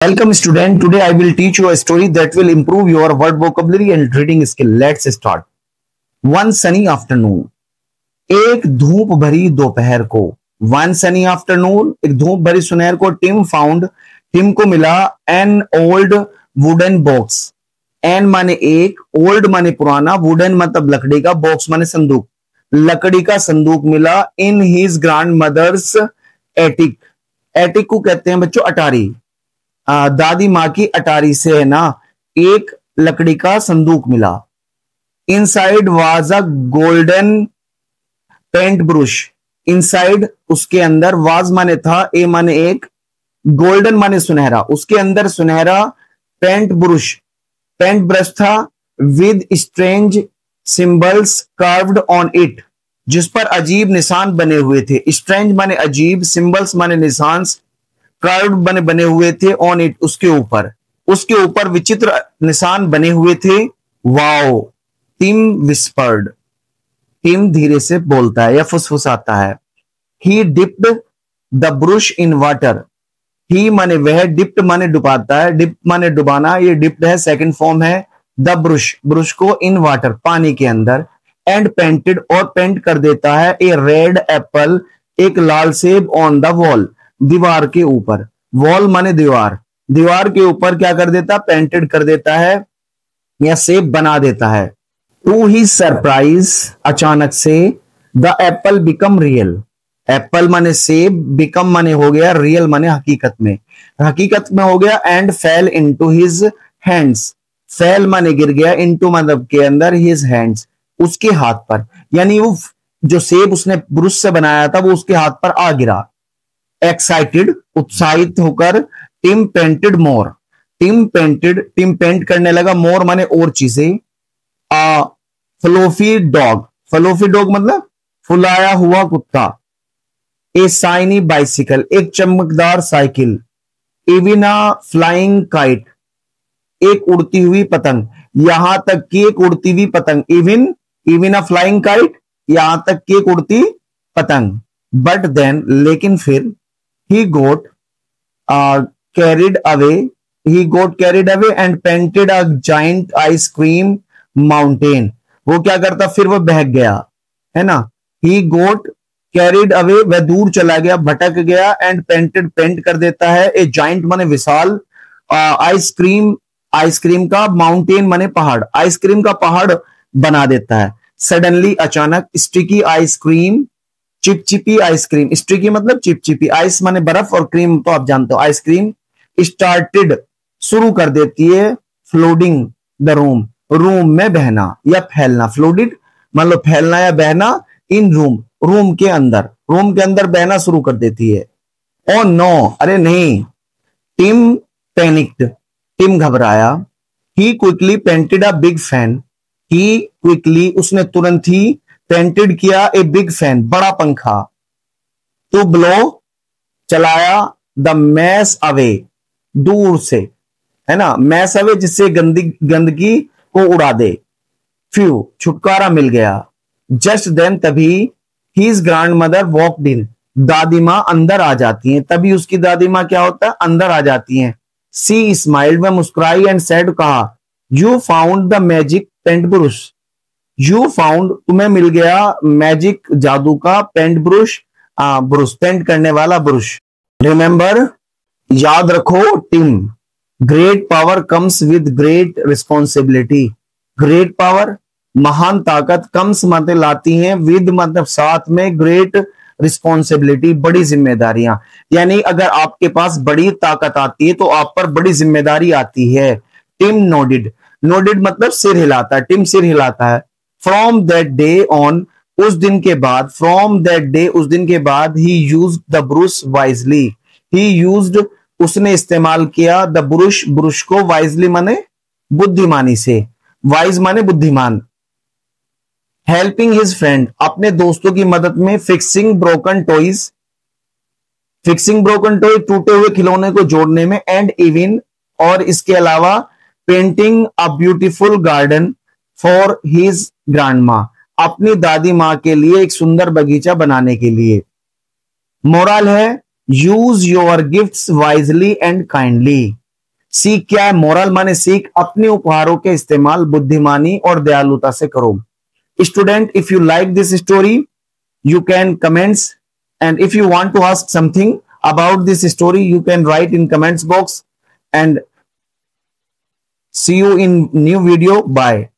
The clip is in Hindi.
Welcome student. Today I will teach you a story that will improve your word vocabulary and reading skill. Let's start. One sunny afternoon. एक धूप भरी दोपहर को. One sunny afternoon. एक धूप भरी सुनहर को टिम को मिला an old wooden box. An माने एक, ओल्ड माने पुराना, वुडन मतलब लकड़ी का, बॉक्स माने संदूक, लकड़ी का संदूक मिला in his grandmother's attic. Attic को कहते हैं बच्चों अटारी. दादी माँ की अटारी से है ना एक लकड़ी का संदूक मिला. Inside was a golden paint brush. Inside उसके अंदर, वाज माने था, ए माने एक, गोल्डन माने सुनहरा, उसके अंदर सुनहरा पेंट ब्रश था with strange symbols carved on it, जिस पर अजीब निशान बने हुए थे. स्ट्रेंज माने अजीब, सिंबल्स माने निशान, कार्व्ड बने हुए थे ऑन इट उसके ऊपर विचित्र निशान बने हुए थे. Wow, Tim whispered. टिम धीरे से बोलता है या फुसफुसाता है. He dipped the brush in water. He माने वह, डिप्ड माने डुबाता है, डिप माने डुबाना, ये डिप्ड है, सेकंड फॉर्म है. द ब्रश को इन वाटर पानी के अंदर, एंड पेंटेड और पेंट कर देता है ए रेड एप्पल, एक लाल सेब, ऑन द वॉल दीवार के ऊपर. वॉल माने दीवार के ऊपर क्या कर देता, पेंटेड कर देता है या सेब बना देता है. टू ही सरप्राइज, अचानक से, the Apple become real. Apple माने सेब, बिकम माने हो गया, रियल माने हकीकत में हो गया. And fail into his hands. Fail माने गिर गया, इनटू मतलब के अंदर, हिज हैंड्स उसके हाथ पर, यानी वो जो सेब उसने ब्रश से बनाया था वो उसके हाथ पर आ गिरा. एक्साइटेड, उत्साहित होकर, टिम पेंटेड मोर. टिम पेंट करने लगा, मोर माने और चीजें. फ्लोफी डॉग मतलब फुलाया हुआ कुत्ता. ए शाइनी बाइसिकल, एक चमकदार cycle. Even a flying kite, एक उड़ती हुई पतंग. यहां तक कि एक उड़ती हुई पतंग, इवन अ फ्लाइंग काइट, यहां तक कि एक उड़ती पतंग. बट देन, लेकिन फिर, he got carried away and painted a giant ice cream mountain. वो क्या करता, फिर वो बहक गया, है ना. he got carried away, वह दूर चला गया, भटक गया, and पेंट कर देता है ए giant माने विशाल, आइसक्रीम का, माउंटेन माने पहाड़, आइसक्रीम का पहाड़ बना देता है. सडनली, अचानक, स्टिकी आइसक्रीम, चिपचिपी आइसक्रीम. स्टिकी मतलब चिपचिपी, आइस माने बर्फ और क्रीम तो आप जानते हो, आइसक्रीम. स्टार्टेड, शुरू कर देती है, फ्लोडिंग द रूम में बहना या फैलना. फ्लोडिड मतलब फैलना या बहना, इन रूम के अंदर बहना शुरू कर देती है. ओ नो, अरे नहीं. टिम पैनिक्ड, टिम घबराया. He quickly painted a big fan. He quickly, उसने तुरंत ही, पेंटेड किया ए बिग फैन, बड़ा पंखा. टू ब्लो, चलाया, द मैस अवे, दूर से, है ना, मैस अवे जिससे गंदगी को उड़ा दे. फ्यू, छुटकारा मिल गया. जस्ट देन, तभी, his grand mother walked in, दादी मां अंदर आ जाती हैं. तभी उसकी दादी मां क्या होता है, अंदर आ जाती हैं. सी स्माइल्ड, वह मुस्कुराई, एंड सेड, कहा, you found the magic paint brush. You found, तुम्हें मिल गया, मैजिक जादू का, पेंट ब्रश पेंट करने वाला ब्रश. रिमेंबर, याद रखो, Tim. Great power comes with great responsibility. Great power महान ताकत, कम्स मतलब लाती हैं, विद मतलब साथ में, ग्रेट रिस्पॉन्सिबिलिटी बड़ी जिम्मेदारियां. यानी अगर आपके पास बड़ी ताकत आती है तो आप पर बड़ी जिम्मेदारी आती है. टिम नोडिड मतलब सिर हिलाता है, टिम सिर हिलाता है. फ्रॉम दैट डे ऑन, उस दिन के बाद, ही used the brush wisely. He used, उसने इस्तेमाल किया, द ब्रश को, वाइजली माने बुद्धिमानी से, वाइज माने बुद्धिमान. हेल्पिंग हिज फ्रेंड, अपने दोस्तों की मदद में. फिक्सिंग ब्रोकन टॉयज, टूटे हुए खिलौने को जोड़ने में. एंड इवन, और इसके अलावा, painting a beautiful garden for his grandma, अपनी दादी मां के लिए एक सुंदर बगीचा बनाने के लिए. मोरल है, use your gifts wisely and kindly. सीख क्या है? मोरल माने सीख, अपने उपहारों के इस्तेमाल बुद्धिमानी और दयालुता से करो। Student, if you like this story, you can comments, and if you want to ask something about this story, you can write in comments box, and see you in new video. Bye.